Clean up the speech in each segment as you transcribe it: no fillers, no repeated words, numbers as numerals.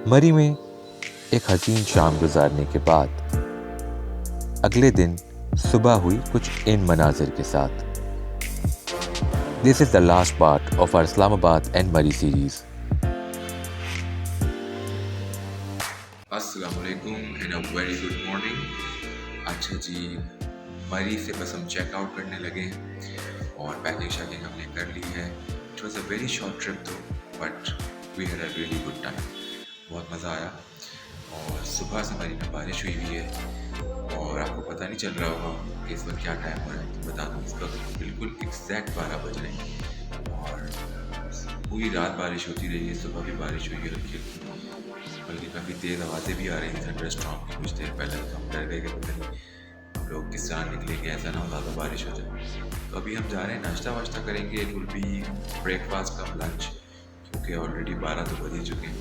मरी में एक हसीन शाम गुजारने के बाद अगले दिन सुबह हुई कुछ इन मनाजिर के साथ। This is the last part of our Islamabad and Murree series. अस्सलाम वालेकुम and a very good morning. अच्छा जी, मरी से बस हम चेकआउट करने लगे हैं और पैकिंग शैकिंग हमने कर ली है। It was a very short trip though, but we had a really good time. बहुत मज़ा आया और सुबह से मरी में बारिश हुई हुई है और आपको पता नहीं चल रहा होगा कि इस वक्त क्या टाइम हो रहा है। तो बता दूँ, इस वक्त बिल्कुल एग्जैक्ट 12 बज रहे हैं और पूरी रात बारिश होती रही है। सुबह भी बारिश हुई है हल्की, बल्कि काफ़ी तेज़ आवाज़ें भी आ रही थी थंडर स्टॉर्म की। कुछ देर पहले तो हम डर गए कि पता नहीं हम लोग किस तरह निकलेंगे, ऐसा ना हो ज़्यादा बारिश हो जाए। तो अभी हम जा रहे हैं, नाश्ता वाश्ता करेंगे। It will be breakfast come lunch, क्योंकि ऑलरेडी 12 तो बज ही चुके हैं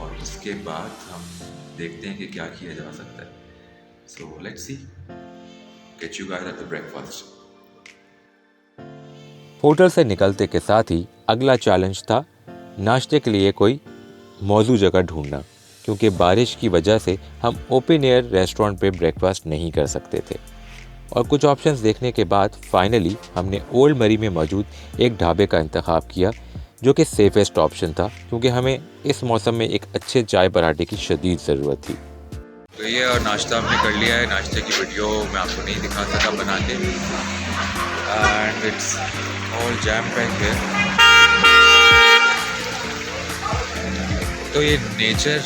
और उसके बाद हम देखते हैं कि क्या किया जा सकता है। सो let's C, get you guys at the breakfast. Hotel से निकलते के साथ ही अगला चैलेंज था नाश्ते के लिए कोई मौजू जगह ढूंढना, क्योंकि बारिश की वजह से हम ओपन एयर रेस्टोरेंट पे ब्रेकफास्ट नहीं कर सकते थे। और कुछ ऑप्शंस देखने के बाद फाइनली हमने ओल्ड मरी में मौजूद एक ढाबे का इंतखाब किया, जो कि सेफेस्ट ऑप्शन था, क्योंकि हमें इस मौसम में एक अच्छे चाय पराठे की शदीद ज़रूरत थी। तो ये और नाश्ता हमने कर लिया है। नाश्ते की वीडियो मैं आपको नहीं दिखा सका बना के, and it's all jam pack है। तो ये नेचर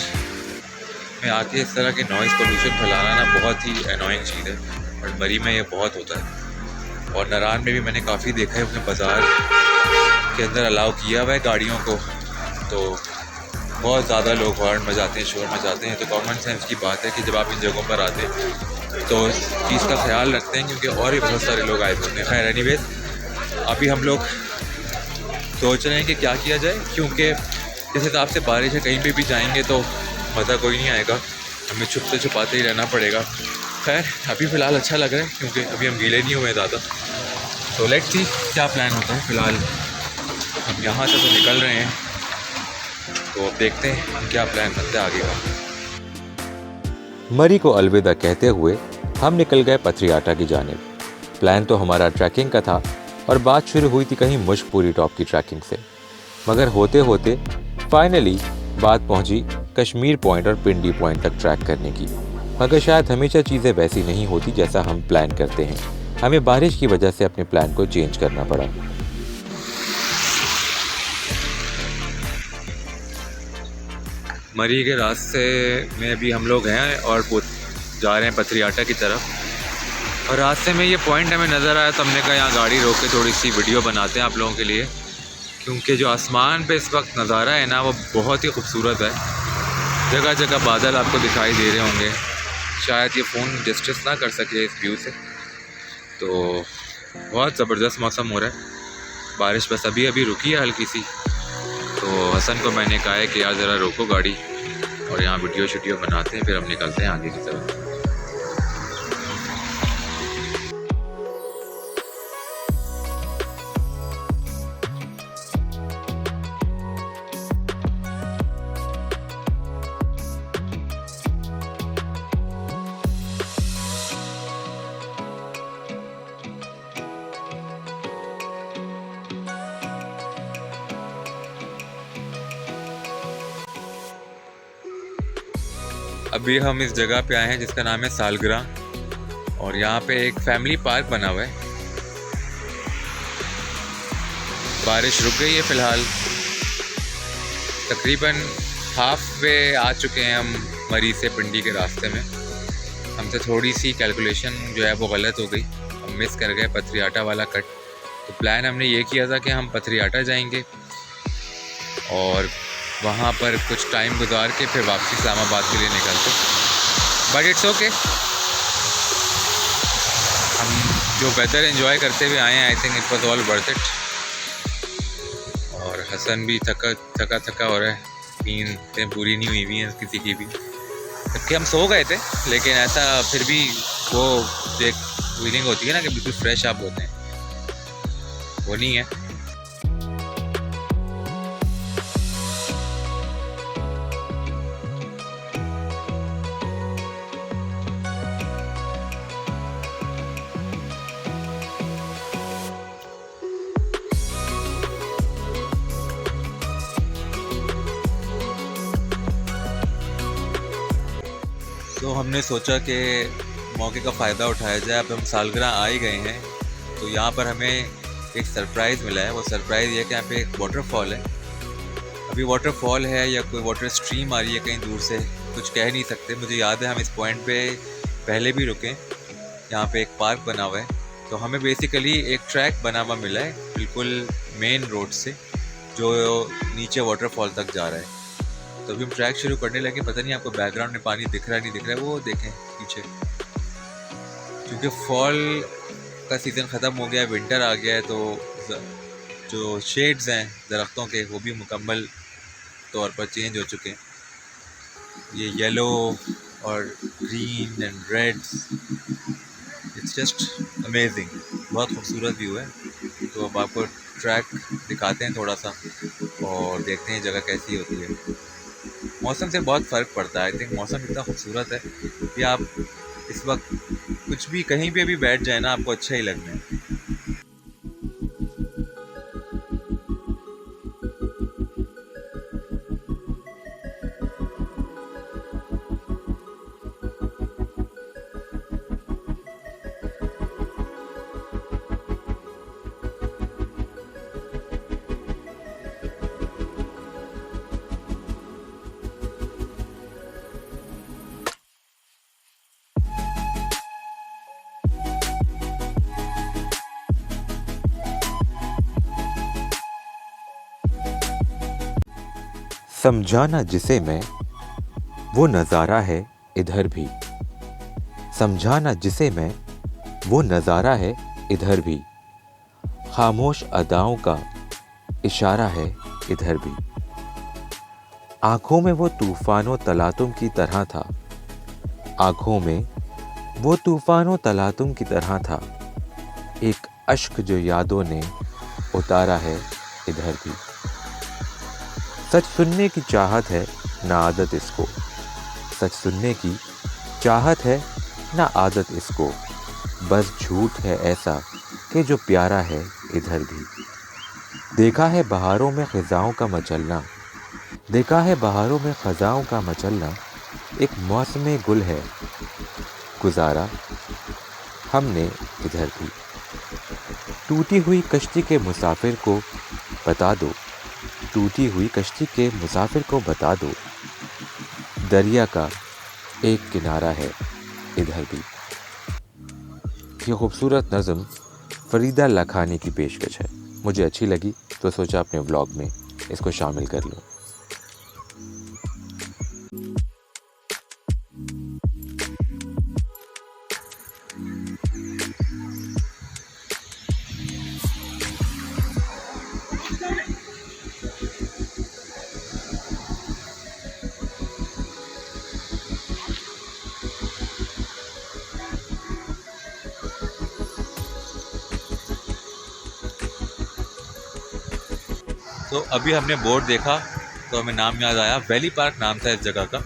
में आके इस तरह के नॉइज़ पोल्यूशन फैलाना ना बहुत ही अनोइंग चीज़ है, और मरी में ये बहुत होता है। और नारान में भी मैंने काफ़ी देखा है, अपने बाज़ार के अंदर अलाउ किया हुआ है गाड़ियों को, तो बहुत ज़्यादा लोग हॉर्न बजाते हैं, शोर मचाते हैं। तो कॉमन सेंस की बात है कि जब आप इन जगहों पर आते हैं तो इस चीज़ का ख्याल रखते हैं, क्योंकि और भी बहुत सारे लोग आए होते हैं। खैर एनीवेज, अभी हम लोग सोच रहे हैं कि क्या किया जाए, क्योंकि जिस हिसाब से बारिश है कहीं पे भी जाएंगे तो मज़ा कोई नहीं आएगा, हमें छुपते छुपाते ही रहना पड़ेगा। खैर अभी फ़िलहाल अच्छा लग रहा है, क्योंकि अभी हम गीले नहीं हुए ज़्यादा। तो लेट्स सी क्या प्लान होता है। फ़िलहाल हम यहाँ से तो निकल रहे हैं, तो अब देखते हैं क्या प्लान बनता है आगे का। मरी को अलविदा कहते हुए हम निकल गए पथरियाटा की जानिब। प्लान तो हमारा ट्रैकिंग का था और बात शुरू हुई थी कहीं मुश्कपुरी टॉप की ट्रैकिंग से, मगर होते होते फाइनली बात पहुंची कश्मीर पॉइंट और पिंडी पॉइंट तक ट्रैक करने की। मगर शायद हमेशा चीज़ें वैसी नहीं होती जैसा हम प्लान करते हैं। हमें बारिश की वजह से अपने प्लान को चेंज करना पड़ा। मरी के रास्ते में अभी हम लोग हैं और जा रहे हैं पथरियाटा की तरफ। और रास्ते में ये पॉइंट हमें नज़र आया, तो हमने कहा यहाँ गाड़ी रोक के थोड़ी सी वीडियो बनाते हैं आप लोगों के लिए, क्योंकि जो आसमान पे इस वक्त नज़ारा है ना, वो बहुत ही खूबसूरत है। जगह जगह बादल आपको दिखाई दे रहे होंगे, शायद ये फ़ोन जस्टिस ना कर सके इस व्यू से। तो बहुत ज़बरदस्त मौसम हो रहा है। बारिश बस अभी अभी रुकी है हल्की सी, तो हसन को मैंने कहा है कि यार ज़रा रोको गाड़ी और यहाँ वीडियो शूडियो बनाते हैं, फिर हम निकलते हैं आगे की तरफ। अभी हम इस जगह पे आए हैं जिसका नाम है सालग्रां, और यहाँ पे एक फैमिली पार्क बना हुआ है। बारिश रुक गई है फ़िलहाल, तकरीबन हाफ वे आ चुके हैं हम मरी से पिंडी के रास्ते में। हमसे थोड़ी सी कैलकुलेशन जो है वो गलत हो गई, हम मिस कर गए पथरियाटा वाला कट। तो प्लान हमने ये किया था कि हम पथरियाटा जाएंगे और वहाँ पर कुछ टाइम गुजार के फिर वापसी इस्लामाबाद के लिए निकलते। बट इट्स ओके, हम जो वेदर एंजॉय करते हुए आए हैं, I think it was all worth it. और हसन भी थका हो रहा है, नींद पूरी नहीं हुई हुई है किसी की भी, जबकि हम सो गए थे, लेकिन ऐसा फिर भी वो एक फीलिंग होती है ना कि बिल्कुल फ्रेश आप होते हैं, वो नहीं है। तो हमने सोचा कि मौके का फ़ायदा उठाया जाए। अब हम सालगिरह आ ही गए हैं, तो यहाँ पर हमें एक सरप्राइज़ मिला है। वो सरप्राइज़ ये है कि यहाँ पे एक वाटरफॉल है। अभी वाटरफॉल है या कोई वाटर स्ट्रीम आ रही है कहीं दूर से, कुछ कह नहीं सकते। मुझे याद है हम इस पॉइंट पे पहले भी रुके। यहाँ पे एक पार्क बना हुआ है, तो हमें बेसिकली एक ट्रैक बना हुआ मिला है बिल्कुल मेन रोड से, जो नीचे वाटरफॉल तक जा रहा है। तो अभी हम ट्रैक शुरू करने लगे। पता नहीं आपको बैकग्राउंड में पानी दिख रहा है नहीं दिख रहा है, वो देखें पीछे, क्योंकि फॉल का सीज़न ख़त्म हो गया है, विंटर आ गया है, तो जो शेड्स हैं दरख्तों के वो भी मुकम्मल तौर पर चेंज हो चुके हैं। ये येलो और green and reds, it's just amazing. बहुत खूबसूरत व्यू है। तो अब आपको ट्रैक दिखाते हैं थोड़ा सा और देखते हैं जगह कैसी होती है। मौसम से बहुत फ़र्क पड़ता है। आई थिंक मौसम इतना खूबसूरत है कि आप इस वक्त कुछ भी कहीं पे भी बैठ जाए ना, आपको अच्छा ही लगना है। समझाना जिसे मैं, वो नज़ारा है इधर भी। समझाना जिसे मैं, वो नज़ारा है इधर भी। खामोश अदाओं का इशारा है इधर भी। आंखों में वो तूफानों तलातुम की तरह था। आंखों में वो तूफानों तलातुम की तरह था। एक अश्क जो यादों ने उतारा है इधर भी। सच सुनने की चाहत है ना आदत इसको। सच सुनने की चाहत है ना आदत इसको। बस झूठ है ऐसा कि जो प्यारा है इधर भी। देखा है बहारों में ख़ज़ाओं का मचलना। देखा है बहारों में ख़ज़ाओं का मचलना। एक मौसम गुल है गुजारा हमने इधर भी। टूटी हुई कश्ती के मुसाफिर को बता दो। टूटी हुई कश्ती के मुसाफिर को बता दो। दरिया का एक किनारा है इधर भी। ये खूबसूरत नज़म फ़रीदा लखानी की पेशकश है। मुझे अच्छी लगी तो सोचा अपने व्लॉग में इसको शामिल कर लूँ। तो अभी हमने बोर्ड देखा तो हमें नाम याद आया, वैली पार्क नाम था इस जगह का।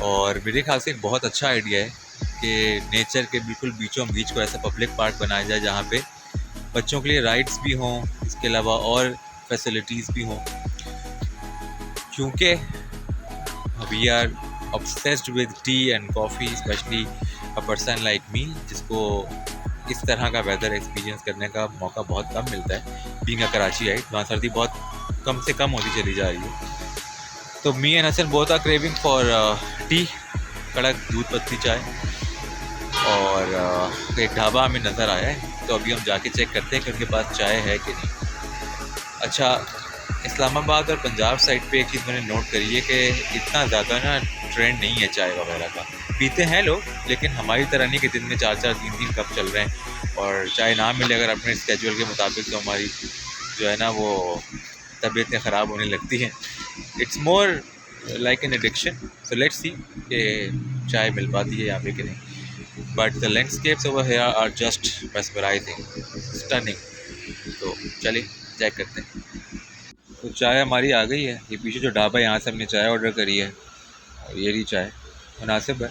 और मेरे ख्याल से एक बहुत अच्छा आइडिया है कि नेचर के बिल्कुल बीचों बीच को ऐसा पब्लिक पार्क बनाया जाए जहाँ पे बच्चों के लिए राइड्स भी हों, इसके अलावा और फैसिलिटीज़ भी हों। क्योंकि we are obsessed with tea and coffee, especially a person like me, जिसको इस तरह का वेदर एक्सपीरियंस करने का मौका बहुत कम मिलता है। बीइंग अ कराची आइट, वहाँ सर्दी बहुत कम से कम होती चली जा रही है। तो me and Hasan both are craving for tea, कड़क दूध पत्ती चाय। और एक ढाबा हमें नज़र आया है, तो अभी हम जाके चेक करते हैं कि उनके पास चाय है कि नहीं। अच्छा, इस्लामाबाद और पंजाब साइड पे एक चीज़ मैंने नोट करी है कि इतना ज़्यादा ना ट्रेंड नहीं है चाय वगैरह का। पीते हैं लोग, लेकिन हमारी तरह नहीं कि दिन में 4-4 3-3 कप चल रहे हैं। और चाय ना मिले अगर अपने स्केड्यूल के मुताबिक, तो हमारी जो है ना वो तबीयतें ख़राब होने लगती हैं। It's more like an addiction. So let's see कि चाय मिल पाती है यहाँ पे कि नहीं। But the landscapes over here are just mesmerising, stunning. तो चलिए चेक करते हैं। तो चाय हमारी आ गई है। ये पीछे जो ढाबा है यहाँ से हमने चाय ऑर्डर करी है, और ये रही चाय, मुनासिब है।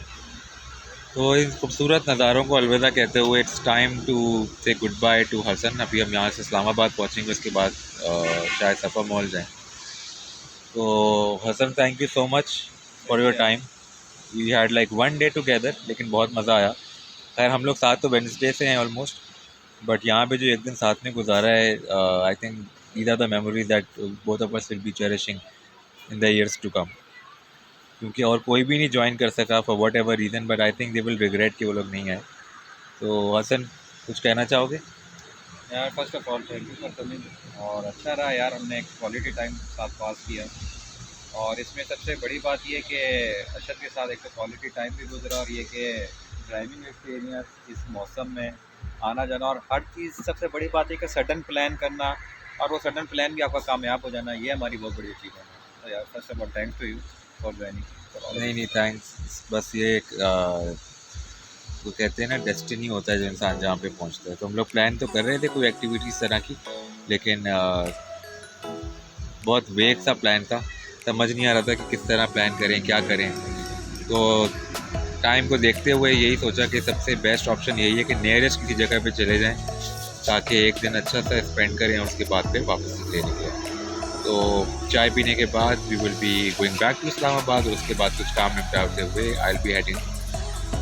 तो इन खूबसूरत नज़ारों को अलविदा कहते हुए इट्स टाइम टू से गुड बाय टू हसन। अभी हम यहाँ से इस्लामाबाद पहुँचेंगे, उसके बाद शायद सफ़ा मॉल जाएँ। तो Hasan, thank you so much for your time. We had like 1 day together, लेकिन बहुत मज़ा आया। खैर हम लोग साथ तो वेडनेसडे से हैं ऑलमोस्ट, बट यहाँ पे जो एक दिन साथ में गुजारा है, I think these are the memories that both of us will be cherishing in the years to come. क्योंकि और कोई भी नहीं ज्वाइन कर सका for whatever reason, but I think they will regret कि वो लोग नहीं आए। तो हसन, कुछ कहना चाहोगे? यार first of all thank you for coming, और अच्छा रहा यार, हमने एक क्वालिटी टाइम साथ पास किया। और इसमें सबसे बड़ी बात ये कि अशद के साथ एक तो क्वालिटी टाइम भी गुजरा, और ये कि ड्राइविंग एक्सपीरियंस इस मौसम में आना जाना, और हर चीज़ सबसे बड़ी बात है कि सडन प्लान करना, और वो सडन प्लान भी आपका कामयाब हो जाना, ये हमारी बहुत बड़ी अचीवमेंट है। तो यार first of all thanks to you for joining. नहीं थैंक्स, बस ये एक वो कहते हैं ना, डेस्टिनी होता है जो इंसान जहाँ पे पहुँचता है। तो हम लोग प्लान तो कर रहे थे कोई एक्टिविटी इस तरह की, लेकिन बहुत वेग सा प्लान था, समझ नहीं आ रहा था कि किस तरह प्लान करें, क्या करें। तो टाइम को देखते हुए यही सोचा कि सबसे बेस्ट ऑप्शन यही है कि नियरेस्ट किसी जगह पे चले जाएं, ताकि एक दिन अच्छा सा स्पेंड करें और उसके बाद फिर वापस निकले निकले। तो चाय पीने के बाद we will be going back to Islamabad, और उसके बाद कुछ काम निपटाते हुए I will be heading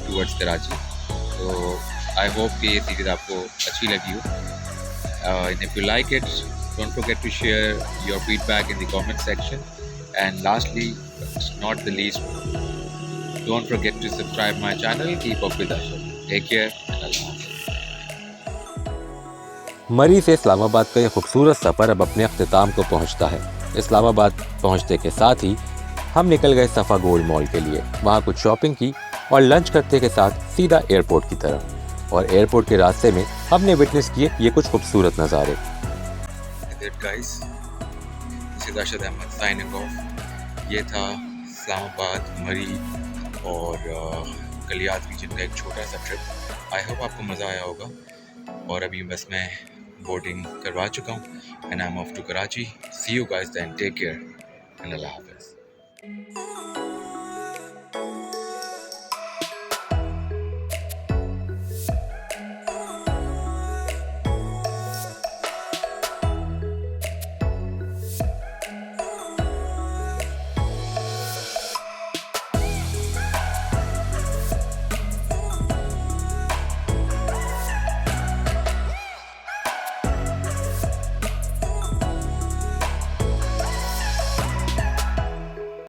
towards Karachi. तो आई होप कि ये सीरीज़ आपको अच्छी लगी हो। And if you like it, don't forget to share your feedback in the comment section. And lastly not the least, don't forget to subscribe my channel. Keep up with us. Take care and Allah Hafiz. मरी से इस्लामाबाद का यह खूबसूरत सफ़र अब अपने अख्तिताम को पहुंचता है। इस्लामाबाद पहुंचने के साथ ही हम निकल गए सफ़ा गोल्ड मॉल के लिए। वहां कुछ शॉपिंग की और लंच करते के साथ सीधा एयरपोर्ट की तरफ। और एयरपोर्ट के रास्ते में हमने विटनेस किए ये कुछ खूबसूरत नज़ारे। Guys, this is Arshad Ahmed signing off. ये था इस्लामाबाद, मरी और कलियात रीजन का एक छोटा सा ट्रिप। आई होप आपको मज़ा आया होगा। और अभी बस मैं बोर्डिंग करवा चुका हूँ and I am off to Karachi. See you guys then, take care and अल्लाह हाफिज़।